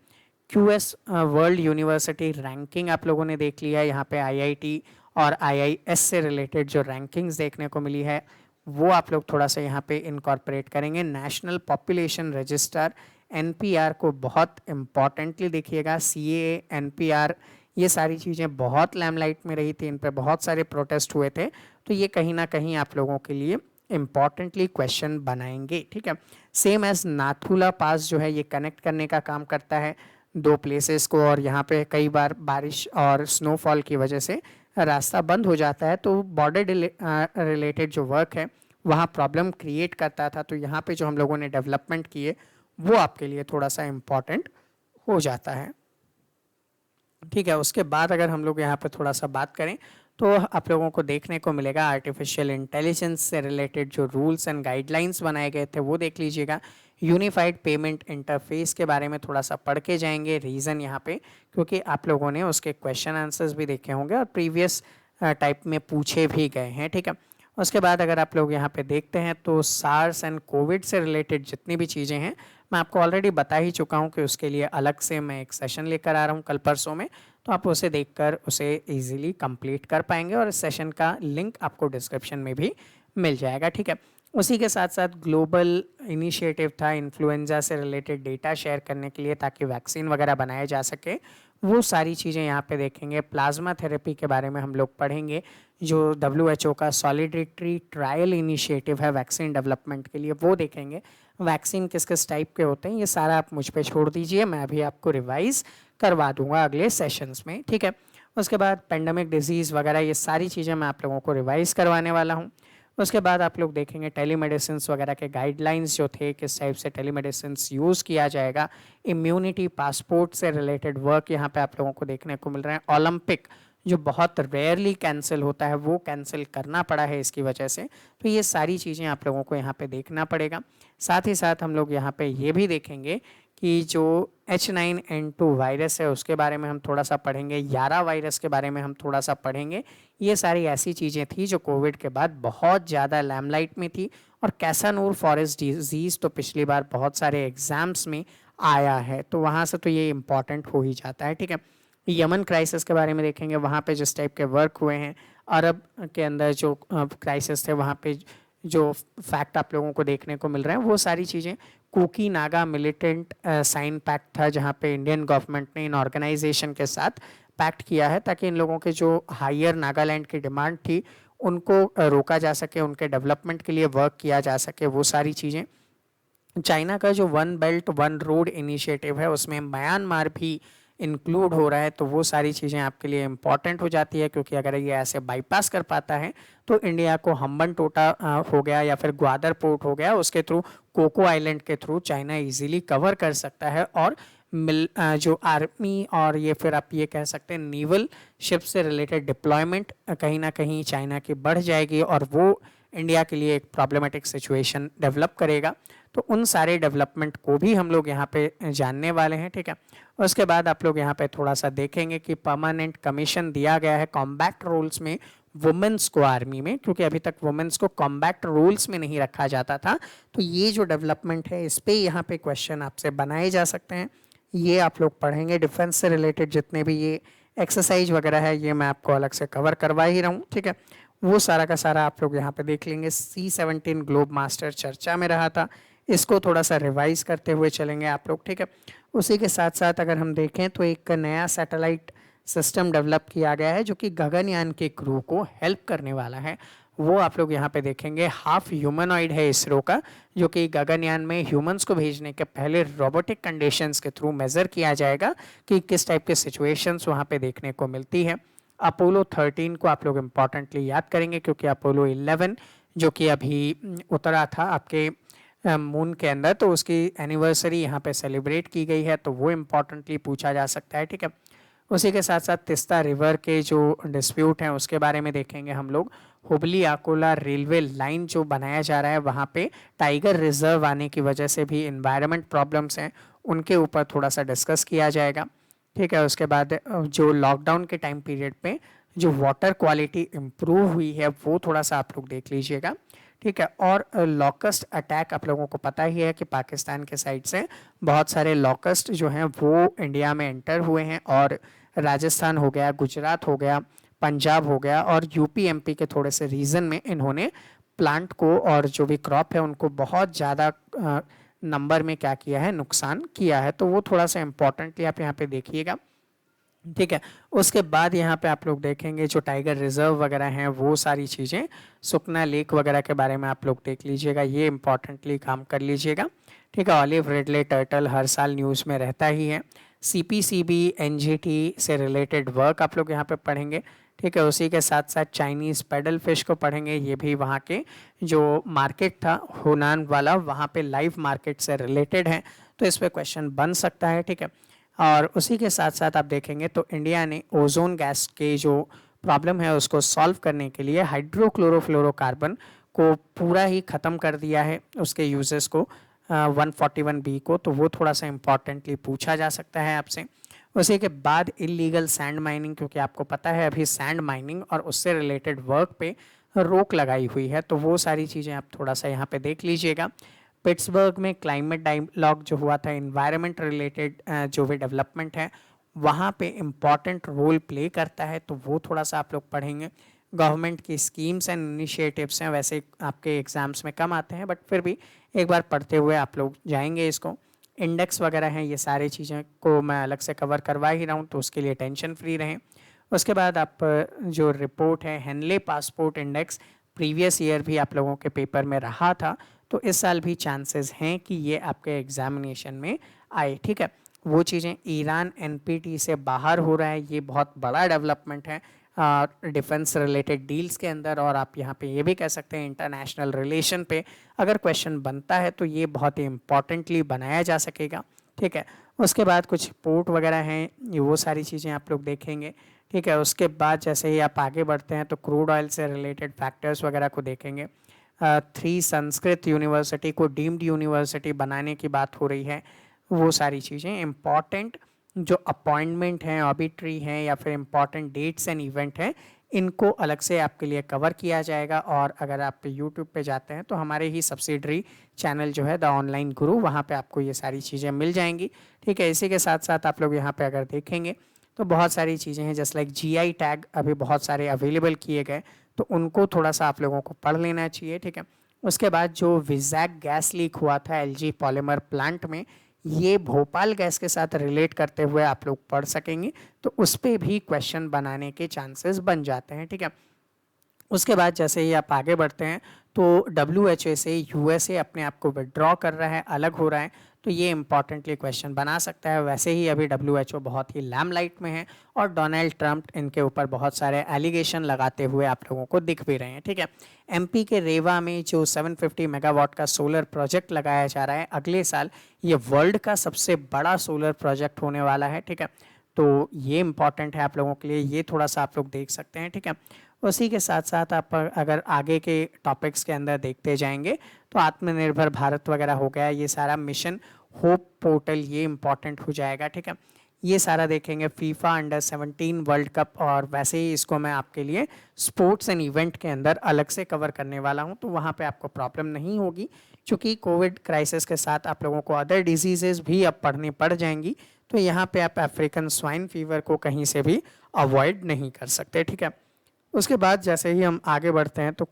QS वर्ल्ड यूनिवर्सिटी रैंकिंग आप लोगों ने देख लिया है। यहाँ पे IIT और IIS से रिलेटेड जो रैंकिंग्स देखने को मिली है वो आप लोग थोड़ा सा यहाँ पे इनकॉर्पोरेट करेंगे। नेशनल पॉपुलेशन रजिस्टर NPR को बहुत इम्पॉर्टेंटली देखिएगा। CAA, NPR, ये सारी चीज़ें बहुत लैमलाइट में रही थी, इन पर बहुत सारे प्रोटेस्ट हुए थे, तो ये कहीं ना कहीं आप लोगों के लिए इम्पॉर्टेंटली क्वेश्चन बनाएंगे। ठीक है, सेम एज नाथुला पास जो है ये कनेक्ट करने का काम करता है दो प्लेसेस को, और यहाँ पे कई बार बारिश और स्नोफॉल की वजह से रास्ता बंद हो जाता है, तो बॉर्डर रिलेटेड जो वर्क है वहाँ प्रॉब्लम क्रिएट करता था। तो यहाँ पे जो हम लोगों ने डेवलपमेंट किए वो आपके लिए थोड़ा सा इम्पॉर्टेंट हो जाता है। ठीक है, उसके बाद अगर हम लोग यहाँ पे थोड़ा सा बात करें तो आप लोगों को देखने को मिलेगा आर्टिफिशियल इंटेलिजेंस से रिलेटेड जो रूल्स एंड गाइडलाइंस बनाए गए थे वो देख लीजिएगा। यूनिफाइड पेमेंट इंटरफेस के बारे में थोड़ा सा पढ़ के जाएंगे। रीज़न यहाँ पे क्योंकि आप लोगों ने उसके क्वेश्चन आंसर्स भी देखे होंगे और प्रीवियस टाइप में पूछे भी गए हैं। ठीक है, उसके बाद अगर आप लोग यहाँ पे देखते हैं तो सार्स एंड कोविड से रिलेटेड जितनी भी चीज़ें हैं मैं आपको ऑलरेडी बता ही चुका हूँ कि उसके लिए अलग से मैं एक सेशन लेकर आ रहा हूँ कल परसों में, तो आप उसे देखकर उसे इजीली कंप्लीट कर पाएंगे और इस सेशन का लिंक आपको डिस्क्रिप्शन में भी मिल जाएगा। ठीक है, उसी के साथ साथ ग्लोबल इनिशिएटिव था इन्फ्लुएंजा से रिलेटेड डेटा शेयर करने के लिए ताकि वैक्सीन वगैरह बनाए जा सके, वो सारी चीज़ें यहाँ पे देखेंगे। प्लाज्मा थेरेपी के बारे में हम लोग पढ़ेंगे, जो WHO का सॉलिडेटरी ट्रायल इनिशिएटिव है वैक्सीन डेवलपमेंट के लिए, वो देखेंगे। वैक्सीन किस किस टाइप के होते हैं ये सारा आप मुझ पे छोड़ दीजिए, मैं अभी आपको रिवाइज करवा दूंगा अगले सेशंस में। ठीक है, उसके बाद पेंडेमिक डिजीज़ वगैरह ये सारी चीज़ें मैं आप लोगों को रिवाइज करवाने वाला हूँ। उसके बाद आप लोग देखेंगे टेलीमेडिसिन वगैरह के गाइडलाइंस जो थे, किस टाइप से टेलीमेडिसिन यूज़ किया जाएगा। इम्यूनिटी पासपोर्ट से रिलेटेड वर्क यहाँ पे आप लोगों को देखने को मिल रहा है। ओलंपिक जो बहुत रेयरली कैंसिल होता है वो कैंसिल करना पड़ा है इसकी वजह से, तो ये सारी चीज़ें आप लोगों को यहाँ पे देखना पड़ेगा। साथ ही साथ हम लोग यहाँ पे ये भी देखेंगे कि जो H9N2 वायरस है उसके बारे में हम थोड़ा सा पढ़ेंगे। यारा वायरस के बारे में हम थोड़ा सा पढ़ेंगे। ये सारी ऐसी चीज़ें थी जो कोविड के बाद बहुत ज़्यादा लैमलाइट में थी, और कैसानूर फॉरेस्ट डिजीज़ तो पिछली बार बहुत सारे एग्जाम्स में आया है, तो वहाँ से तो ये इम्पॉर्टेंट हो ही जाता है। ठीक है, यमन क्राइसिस के बारे में देखेंगे, वहाँ पे जिस टाइप के वर्क हुए हैं। अरब के अंदर जो क्राइसिस थे वहाँ पे जो फैक्ट आप लोगों को देखने को मिल रहे हैं वो सारी चीज़ें। Kuki Naga militant sign pact था जहाँ पे इंडियन गवर्नमेंट ने इन ऑर्गेनाइजेशन के साथ पैक्ट किया है ताकि इन लोगों के जो हायर नागालैंड की डिमांड थी उनको रोका जा सके, उनके डेवलपमेंट के लिए वर्क किया जा सके, वो सारी चीज़ें। चाइना का जो one belt one road initiative है उसमें म्यांमार भी इंक्लूड हो रहा है, तो वो सारी चीज़ें आपके लिए इम्पॉर्टेंट हो जाती है, क्योंकि अगर ये ऐसे बाईपास कर पाता है तो इंडिया को हम्बन टोटा हो गया या फिर ग्वादर पोर्ट हो गया, उसके थ्रू कोको आइलैंड के थ्रू चाइना इजीली कवर कर सकता है। और जो आर्मी और ये फिर आप ये कह सकते हैं नेवल शिप से रिलेटेड डिप्लॉयमेंट कहीं ना कहीं चाइना की बढ़ जाएगी और वो इंडिया के लिए एक प्रॉब्लमेटिक सिचुएशन डेवलप करेगा। तो उन सारे डेवलपमेंट को भी हम लोग यहाँ पे जानने वाले हैं, ठीक है। उसके बाद आप लोग यहाँ पे थोड़ा सा देखेंगे कि परमानेंट कमीशन दिया गया है कॉम्बैट रोल्स में वुमेन्स को आर्मी में, क्योंकि अभी तक वुमेन्स को कॉम्बैट रोल्स में नहीं रखा जाता था। तो ये जो डेवलपमेंट है इस पर यहाँ पे क्वेश्चन आपसे बनाए जा सकते हैं, ये आप लोग पढ़ेंगे। डिफेंस से रिलेटेड जितने भी ये एक्सरसाइज वगैरह है ये मैं आपको अलग से कवर करवा ही रहा हूँ, ठीक है। वो सारा का सारा आप लोग यहाँ पे देख लेंगे। C-17 ग्लोब मास्टर चर्चा में रहा था, इसको थोड़ा सा रिवाइज करते हुए चलेंगे आप लोग, ठीक है। उसी के साथ साथ अगर हम देखें तो एक नया सैटेलाइट सिस्टम डेवलप किया गया है जो कि गगनयान के क्रू को हेल्प करने वाला है, वो आप लोग यहाँ पे देखेंगे। हाफ ह्यूमनॉइड है इसरो का, जो कि गगनयान में ह्यूमंस को भेजने के पहले रोबोटिक कंडीशंस के थ्रू मेज़र किया जाएगा कि किस टाइप के सिचुएशंस वहाँ पे देखने को मिलती है। अपोलो 13 को आप लोग इम्पॉर्टेंटली याद करेंगे, क्योंकि अपोलो 11 जो कि अभी उतरा था आपके मून के अंदर, तो उसकी एनिवर्सरी यहाँ पे सेलिब्रेट की गई है, तो वो इम्पॉर्टेंटली पूछा जा सकता है, ठीक है। उसी के साथ साथ तिस्ता रिवर के जो डिस्प्यूट हैं उसके बारे में देखेंगे हम लोग। हुबली अकोला रेलवे लाइन जो बनाया जा रहा है वहाँ पे टाइगर रिजर्व आने की वजह से भी इन्वायरमेंट प्रॉब्लम्स हैं, उनके ऊपर थोड़ा सा डिस्कस किया जाएगा, ठीक है। उसके बाद जो लॉकडाउन के टाइम पीरियड पे जो वाटर क्वालिटी इम्प्रूव हुई है वो थोड़ा सा आप लोग देख लीजिएगा, ठीक है। और लॉकस्ट अटैक आप लोगों को पता ही है कि पाकिस्तान के साइड से बहुत सारे लॉकस्ट जो हैं वो इंडिया में एंटर हुए हैं, और राजस्थान हो गया, गुजरात हो गया, पंजाब हो गया और यूपी एमपी के थोड़े से रीजन में इन्होंने प्लांट को और जो भी क्रॉप है उनको बहुत ज़्यादा नंबर में क्या किया है, नुकसान किया है। तो वो थोड़ा सा इम्पोर्टेंटली आप यहाँ पे देखिएगा, ठीक है। उसके बाद यहाँ पे आप लोग देखेंगे जो टाइगर रिजर्व वगैरह हैं वो सारी चीज़ें, सुखना लेक वगैरह के बारे में आप लोग देख लीजिएगा, ये इम्पॉर्टेंटली काम कर लीजिएगा, ठीक है। ऑलिव रिडले टर्टल हर साल न्यूज़ में रहता ही है। CPCB NGT से रिलेटेड वर्क आप लोग यहाँ पे पढ़ेंगे, ठीक है। उसी के साथ साथ चाइनीज़ पेडल फिश को पढ़ेंगे, ये भी वहाँ के जो मार्केट था हुनान वाला वहाँ पे लाइव मार्केट से रिलेटेड है, तो इस पर क्वेश्चन बन सकता है, ठीक है। और उसी के साथ साथ आप देखेंगे तो इंडिया ने ओजोन गैस के जो प्रॉब्लम है उसको सॉल्व करने के लिए हाइड्रोक्लोरोफ्लोरोकार्बन को पूरा ही ख़त्म कर दिया है, उसके यूजेस को 141B को, तो वो थोड़ा सा इम्पॉर्टेंटली पूछा जा सकता है आपसे। उसी के बाद इलीगल सैंड माइनिंग, क्योंकि आपको पता है अभी सैंड माइनिंग और उससे रिलेटेड वर्क पे रोक लगाई हुई है, तो वो सारी चीज़ें आप थोड़ा सा यहाँ पे देख लीजिएगा। पिट्सबर्ग में क्लाइमेट डायलॉग जो हुआ था, इन्वायरमेंट रिलेटेड जो भी डेवलपमेंट है वहाँ पे इम्पॉर्टेंट रोल प्ले करता है, तो वो थोड़ा सा आप लोग पढ़ेंगे। गवर्नमेंट की स्कीम्स एंड इनिशिएटिव्स हैं, वैसे आपके एग्जाम्स में कम आते हैं बट फिर भी एक बार पढ़ते हुए आप लोग जाएंगे इसको। इंडेक्स वगैरह हैं, ये सारी चीज़ें को मैं अलग से कवर करवा ही रहा हूँ, तो उसके लिए टेंशन फ्री रहें। उसके बाद आप जो रिपोर्ट है Henley passport index, previous year भी आप लोगों के पेपर में रहा था, तो इस साल भी चांसेस हैं कि ये आपके एग्जामिनेशन में आए, ठीक है। वो चीज़ें ईरान NPT से बाहर हो रहा है, ये बहुत बड़ा डेवलपमेंट है डिफेंस रिलेटेड डील्स के अंदर, और आप यहाँ पे ये भी कह सकते हैं इंटरनेशनल रिलेशन पे अगर क्वेश्चन बनता है तो ये बहुत ही इम्पॉर्टेंटली बनाया जा सकेगा, ठीक है। उसके बाद कुछ पोर्ट वगैरह हैं, ये वो सारी चीज़ें आप लोग देखेंगे, ठीक है। उसके बाद जैसे ही आप आगे बढ़ते हैं तो क्रूड ऑयल से रिलेटेड फैक्टर्स वगैरह को देखेंगे। 3 संस्कृत यूनिवर्सिटी को डीम्ड यूनिवर्सिटी बनाने की बात हो रही है, वो सारी चीज़ें इम्पॉर्टेंट जो अपॉइंटमेंट हैं, ऑर्बिट्री हैं या फिर इम्पॉर्टेंट डेट्स एंड इवेंट हैं, इनको अलग से आपके लिए कवर किया जाएगा। और अगर आप यूट्यूब पे जाते हैं तो हमारे ही सब्सिडरी चैनल जो है द ऑनलाइन गुरु, वहाँ पे आपको ये सारी चीज़ें मिल जाएंगी, ठीक है। इसी के साथ साथ आप लोग यहाँ पे अगर देखेंगे तो बहुत सारी चीज़ें हैं, जैसे लाइक GI टैग अभी बहुत सारे अवेलेबल किए गए, तो उनको थोड़ा सा आप लोगों को पढ़ लेना चाहिए, ठीक है। उसके बाद जो विजैक गैस लीक हुआ था LG पॉलीमर प्लांट में, ये भोपाल गैस के साथ रिलेट करते हुए आप लोग पढ़ सकेंगे, तो उस पे भी क्वेश्चन बनाने के चांसेस बन जाते हैं, ठीक है। उसके बाद जैसे ही आप आगे बढ़ते हैं तो WHO से USA अपने आप को विड्रॉ कर रहा है, अलग हो रहा है, तो ये इंपॉर्टेंटली क्वेश्चन बना सकता है। वैसे ही अभी WHO बहुत ही लैमलाइट में है और डोनाल्ड ट्रंप इनके ऊपर बहुत सारे एलिगेशन लगाते हुए आप लोगों को दिख भी रहे हैं, ठीक है। MP के रेवा में जो 750 मेगावाट का सोलर प्रोजेक्ट लगाया जा रहा है अगले साल, ये वर्ल्ड का सबसे बड़ा सोलर प्रोजेक्ट होने वाला है, ठीक है। तो ये इंपॉर्टेंट है आप लोगों के लिए, ये थोड़ा सा आप लोग देख सकते हैं, ठीक है। उसी के साथ साथ आप अगर आगे के टॉपिक्स के अंदर देखते जाएंगे तो आत्मनिर्भर भारत वगैरह हो गया, ये सारा मिशन होप पोर्टल ये इंपॉर्टेंट हो जाएगा, ठीक है। ये सारा देखेंगे फीफा अंडर 17 वर्ल्ड कप, और वैसे ही इसको मैं आपके लिए स्पोर्ट्स एंड इवेंट के अंदर अलग से कवर करने वाला हूँ, तो वहाँ पे आपको प्रॉब्लम नहीं होगी, क्योंकि कोविड क्राइसिस के साथ आप लोगों को अदर डिजीजेज भी अब पढ़नी पड़ जाएंगी, तो यहाँ पे आप अफ्रीकन स्वाइन फीवर को कहीं से भी अवॉइड नहीं कर सकते, ठीक है। उसके बाद जैसे ही हम आगे बढ़ते हैं तो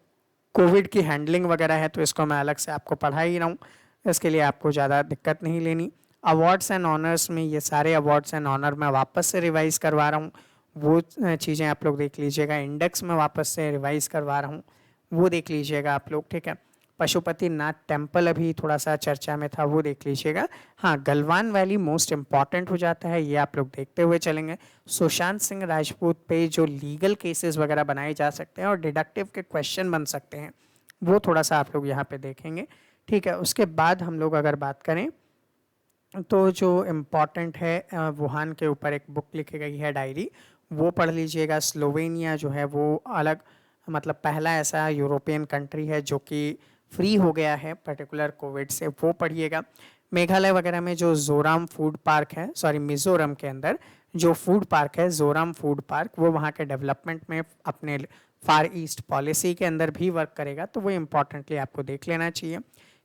कोविड की हैंडलिंग वगैरह है, तो इसको मैं अलग से आपको पढ़ा ही रहा हूँ, इसके लिए आपको ज़्यादा दिक्कत नहीं लेनी। अवार्ड्स एंड ऑनर्स में ये सारे अवार्ड्स एंड ऑनर मैं वापस से रिवाइज करवा रहा हूँ, वो चीज़ें आप लोग देख लीजिएगा। इंडेक्स में वापस से रिवाइज करवा रहा हूँ, वो देख लीजिएगा आप लोग, ठीक है। पशुपति नाथ टेम्पल अभी थोड़ा सा चर्चा में था, वो देख लीजिएगा। हाँ, गलवान वैली मोस्ट इम्पॉर्टेंट हो जाता है, ये आप लोग देखते हुए चलेंगे। सुशांत सिंह राजपूत पे जो लीगल केसेस वगैरह बनाए जा सकते हैं और डिडक्टिव के क्वेश्चन बन सकते हैं, वो थोड़ा सा आप लोग यहाँ पे देखेंगे, ठीक है। उसके बाद हम लोग अगर बात करें तो जो इम्पॉर्टेंट है, वुहान के ऊपर एक बुक लिखी गई है डायरी, वो पढ़ लीजिएगा। स्लोवेनिया जो है वो अलग, मतलब पहला ऐसा यूरोपियन कंट्री है जो कि फ्री हो गया है पर्टिकुलर कोविड से, वो पढ़िएगा। मेघालय वगैरह में जो जोराम फूड पार्क है, सॉरी मिज़ोरम के अंदर जो फूड पार्क है जोराम फूड पार्क, वो वहाँ के डेवलपमेंट में अपने फार ईस्ट पॉलिसी के अंदर भी वर्क करेगा, तो वो इम्पॉर्टेंटली आपको देख लेना चाहिए।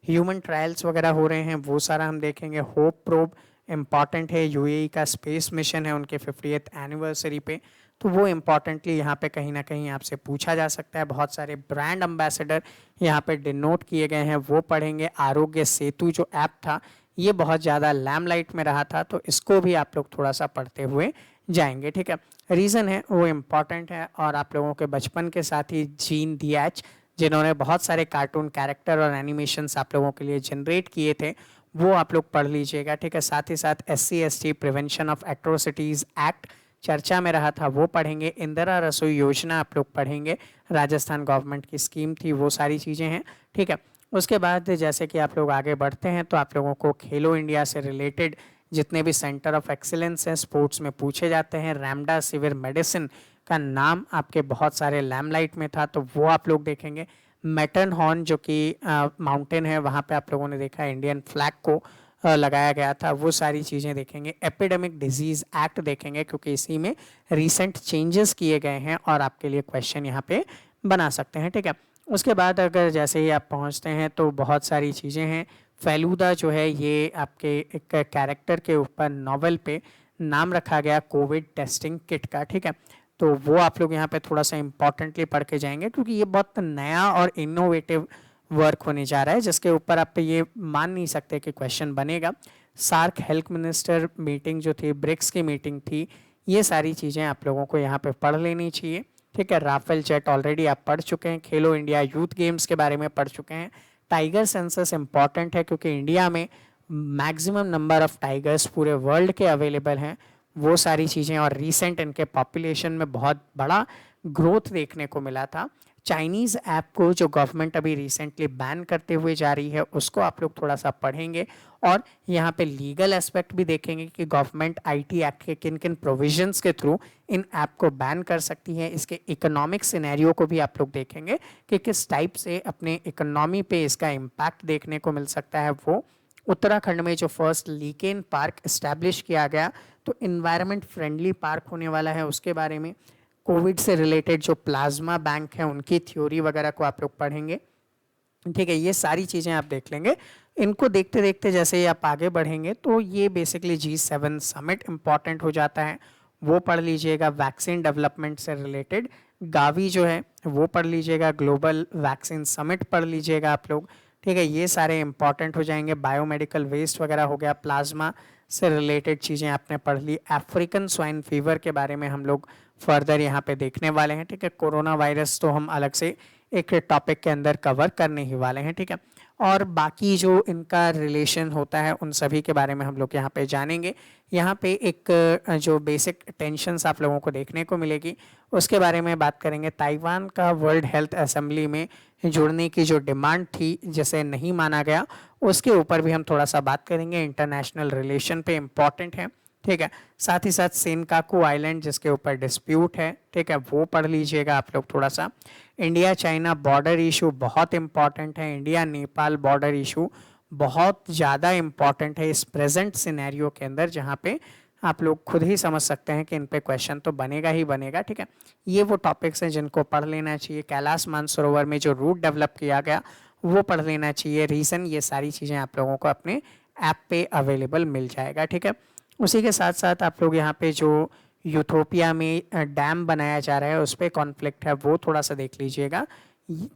ह्यूमन ट्रायल्स वगैरह हो रहे हैं, वो सारा हम देखेंगे। होप प्रोब इम्पॉर्टेंट है, यूएई का स्पेस मिशन है उनके 50th एनिवर्सरी पे, तो वो इम्पॉर्टेंटली यहाँ पे कहीं ना कहीं आपसे पूछा जा सकता है। बहुत सारे ब्रांड एम्बेसडर यहाँ पे डिनोट किए गए हैं, वो पढ़ेंगे। आरोग्य सेतु जो ऐप था, ये बहुत ज़्यादा लैमलाइट में रहा था, तो इसको भी आप लोग थोड़ा सा पढ़ते हुए जाएंगे, ठीक है। रीज़न है वो इम्पॉर्टेंट है, और आप लोगों के बचपन के साथ ही जीन दियाच, जिन्होंने बहुत सारे कार्टून कैरेक्टर और एनिमेशंस आप लोगों के लिए जनरेट किए थे, वो आप लोग पढ़ लीजिएगा, ठीक है। साथ ही साथ SC/ST prevention of atrocities act चर्चा में रहा था, वो पढ़ेंगे। इंदिरा रसोई योजना आप लोग पढ़ेंगे, राजस्थान गवर्नमेंट की स्कीम थी, वो सारी चीज़ें हैं, ठीक है। उसके बाद जैसे कि आप लोग आगे बढ़ते हैं तो आप लोगों को खेलो इंडिया से रिलेटेड जितने भी सेंटर ऑफ एक्सीलेंस हैं स्पोर्ट्स में पूछे जाते हैं। रेमडेसिविर मेडिसिन का नाम आपके बहुत सारे लैमलाइट में था, तो वो आप लोग देखेंगे। मैटरहॉर्न जो कि माउंटेन है, वहाँ पे आप लोगों ने देखा इंडियन फ्लैग को लगाया गया था, वो सारी चीज़ें देखेंगे। एपिडेमिक डिजीज़ एक्ट देखेंगे, क्योंकि इसी में रिसेंट चेंजेस किए गए हैं और आपके लिए क्वेश्चन यहाँ पे बना सकते हैं, ठीक है। उसके बाद अगर जैसे ही आप पहुँचते हैं तो बहुत सारी चीज़ें हैं। फेलूदा जो है ये आपके एक कैरेक्टर के ऊपर नॉवल पे नाम रखा गया कोविड टेस्टिंग किट का, ठीक है। तो वो आप लोग यहाँ पे थोड़ा सा इंपॉर्टेंटली पढ़ के जाएंगे, क्योंकि ये बहुत नया और इनोवेटिव वर्क होने जा रहा है, जिसके ऊपर आप ये मान नहीं सकते कि क्वेश्चन बनेगा। सार्क हेल्थ मिनिस्टर मीटिंग जो थी, ब्रिक्स की मीटिंग थी, ये सारी चीज़ें आप लोगों को यहाँ पे पढ़ लेनी चाहिए, ठीक है। राफेल जेट ऑलरेडी आप पढ़ चुके हैं। खेलो इंडिया यूथ गेम्स के बारे में पढ़ चुके हैं। टाइगर सेंसस इंपॉर्टेंट है, क्योंकि इंडिया में मैक्सिमम नंबर ऑफ टाइगर्स पूरे वर्ल्ड के अवेलेबल हैं, वो सारी चीज़ें। और रिसेंट इनके पॉपुलेशन में बहुत बड़ा ग्रोथ देखने को मिला था। चाइनीज़ ऐप को जो गवर्नमेंट अभी रिसेंटली बैन करते हुए जा रही है, उसको आप लोग थोड़ा सा पढ़ेंगे। और यहाँ पे लीगल एस्पेक्ट भी देखेंगे कि गवर्नमेंट IT एक्ट के किन किन प्रोविजंस के थ्रू इन ऐप को बैन कर सकती है। इसके इकोनॉमिक सिनेरियो को भी आप लोग देखेंगे कि किस टाइप से अपने इकोनॉमी पे इसका इम्पैक्ट देखने को मिल सकता है। वो उत्तराखंड में जो फर्स्ट लीकेन पार्क इस्टेब्लिश किया गया, तो इन्वायरमेंट फ्रेंडली पार्क होने वाला है, उसके बारे में। कोविड से रिलेटेड जो प्लाज्मा बैंक है उनकी थ्योरी वगैरह को आप लोग पढ़ेंगे, ठीक है। ये सारी चीज़ें आप देख लेंगे। इनको देखते देखते जैसे ही आप आगे बढ़ेंगे तो ये बेसिकली G7 समिट इम्पॉर्टेंट हो जाता है, वो पढ़ लीजिएगा। वैक्सीन डेवलपमेंट से रिलेटेड गावी जो है वो पढ़ लीजिएगा। ग्लोबल वैक्सीन समिट पढ़ लीजिएगा आप लोग, ठीक है, ये सारे इंपॉर्टेंट हो जाएंगे। बायोमेडिकल वेस्ट वगैरह हो गया, प्लाज्मा से रिलेटेड चीज़ें आपने पढ़ ली। अफ्रीकन स्वाइन फीवर के बारे में हम लोग फर्दर यहाँ पे देखने वाले हैं। ठीक है, कोरोना वायरस तो हम अलग से एक टॉपिक के अंदर कवर करने ही वाले हैं। ठीक है, और बाकी जो इनका रिलेशन होता है उन सभी के बारे में हम लोग यहाँ पे जानेंगे। यहाँ पे एक जो बेसिक टेंशन्स आप लोगों को देखने को मिलेगी उसके बारे में बात करेंगे। ताइवान का वर्ल्ड हेल्थ असेंबली में जुड़ने की जो डिमांड थी जिसे नहीं माना गया, उसके ऊपर भी हम थोड़ा सा बात करेंगे। इंटरनेशनल रिलेशन पे इम्पॉर्टेंट है। ठीक है, साथ ही साथ सेनकाकू आइलैंड जिसके ऊपर डिस्प्यूट है, ठीक है, वो पढ़ लीजिएगा आप लोग थोड़ा सा। इंडिया चाइना बॉर्डर इशू बहुत इंपॉर्टेंट है। इंडिया नेपाल बॉर्डर इशू बहुत ज़्यादा इंपॉर्टेंट है इस प्रेजेंट सिनेरियो के अंदर, जहाँ पे आप लोग खुद ही समझ सकते हैं कि इन पे क्वेश्चन तो बनेगा ही बनेगा। ठीक है, ये वो टॉपिक्स हैं जिनको पढ़ लेना चाहिए। कैलाश मानसरोवर में जो रूट डेवलप किया गया वो पढ़ लेना चाहिए। रीज़न, ये सारी चीज़ें आप लोगों को अपने ऐप पे अवेलेबल मिल जाएगा। ठीक है, उसी के साथ साथ आप लोग यहाँ पे जो यूथोपिया में डैम बनाया जा रहा है उस पर कॉन्फ्लिक्ट है वो थोड़ा सा देख लीजिएगा।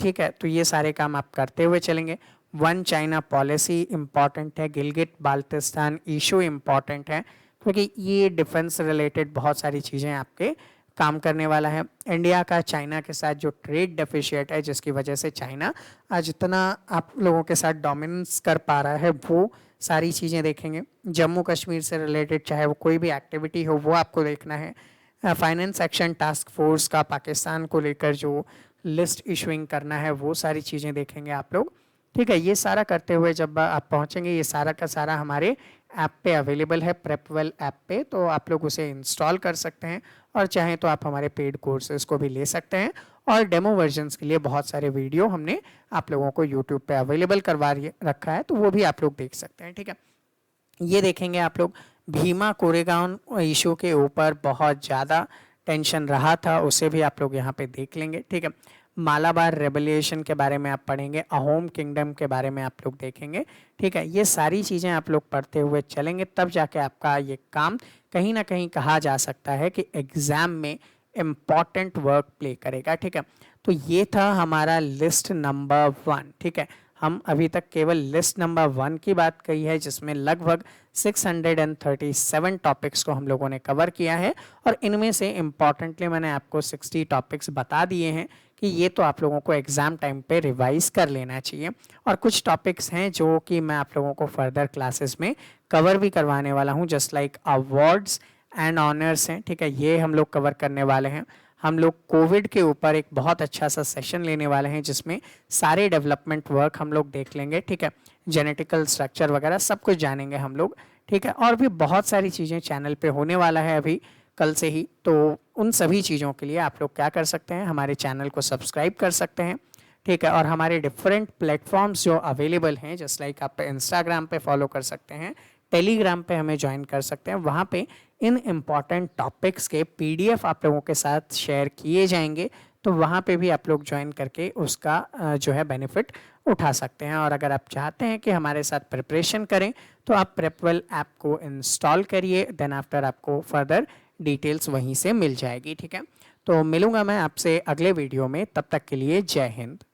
ठीक है, तो ये सारे काम आप करते हुए चलेंगे। वन चाइना पॉलिसी इम्पॉर्टेंट है। गिलगिट बाल्टिस्तान इशू इम्पॉर्टेंट है क्योंकि ये डिफेंस रिलेटेड बहुत सारी चीज़ें आपके काम करने वाला है। इंडिया का चाइना के साथ जो ट्रेड डेफिशिएट है जिसकी वजह से चाइना आज इतना आप लोगों के साथ डोमिनेंस कर पा रहा है, वो सारी चीज़ें देखेंगे। जम्मू कश्मीर से रिलेटेड चाहे वो कोई भी एक्टिविटी हो वो आपको देखना है। फाइनेंस एक्शन टास्क फोर्स का पाकिस्तान को लेकर जो लिस्ट इशूइंग करना है वो सारी चीज़ें देखेंगे आप लोग। ठीक है, ये सारा करते हुए जब आप पहुंचेंगे, ये सारा का सारा हमारे ऐप पे अवेलेबल है, प्रेपवेल ऐप पे, तो आप लोग उसे इंस्टॉल कर सकते हैं और चाहें तो आप हमारे पेड कोर्सेज को भी ले सकते हैं। और डेमो वर्जन्स के लिए बहुत सारे वीडियो हमने आप लोगों को यूट्यूब पे अवेलेबल करवा रखा है, तो वो भी आप लोग देख सकते हैं। ठीक है, ये देखेंगे आप लोग। भीमा कोरेगांव इशू के ऊपर बहुत ज़्यादा टेंशन रहा था, उसे भी आप लोग यहाँ पे देख लेंगे। ठीक है, मालाबार रेवोल्यूशन के बारे में आप पढ़ेंगे। अहोम किंगडम के बारे में आप लोग देखेंगे। ठीक है, ये सारी चीज़ें आप लोग पढ़ते हुए चलेंगे, तब जाके आपका ये काम कहीं ना कहीं कहा जा सकता है कि एग्ज़ाम में इम्पॉर्टेंट वर्क प्ले करेगा। ठीक है, तो ये था हमारा लिस्ट नंबर 1। ठीक है, हम अभी तक केवल लिस्ट नंबर 1 की बात कही है जिसमें लगभग 637 टॉपिक्स को हम लोगों ने कवर किया है और इनमें से इम्पॉर्टेंटली मैंने आपको 60 टॉपिक्स बता दिए हैं कि ये तो आप लोगों को एग्ज़ाम टाइम पे रिवाइज कर लेना चाहिए। और कुछ टॉपिक्स हैं जो कि मैं आप लोगों को फर्दर क्लासेस में कवर भी करवाने वाला हूँ, just like awards and honours हैं। ठीक है, ये हम लोग कवर करने वाले हैं। हम लोग कोविड के ऊपर एक बहुत अच्छा सा सेशन लेने वाले हैं जिसमें सारे डेवलपमेंट वर्क हम लोग देख लेंगे। ठीक है, जेनेटिकल स्ट्रक्चर वगैरह सब कुछ जानेंगे हम लोग। ठीक है, और भी बहुत सारी चीज़ें चैनल पे होने वाला है अभी कल से ही, तो उन सभी चीज़ों के लिए आप लोग क्या कर सकते हैं, हमारे चैनल को सब्सक्राइब कर सकते हैं। ठीक है, और हमारे डिफरेंट प्लेटफॉर्म्स जो अवेलेबल हैं, जस्ट लाइक आप इंस्टाग्राम पे फॉलो कर सकते हैं, टेलीग्राम पे हमें ज्वाइन कर सकते हैं। वहाँ पे इन इम्पॉर्टेंट टॉपिक्स के पीडीएफ आप लोगों के साथ शेयर किए जाएंगे, तो वहाँ पे भी आप लोग ज्वाइन करके उसका जो है बेनिफिट उठा सकते हैं। और अगर आप चाहते हैं कि हमारे साथ प्रिपरेशन करें तो आप प्रेपवेल ऐप को इंस्टॉल करिए, देन आफ्टर आपको फर्दर डिटेल्स वहीं से मिल जाएगी। ठीक है, तो मिलूंगा मैं आपसे अगले वीडियो में, तब तक के लिए जय हिंद।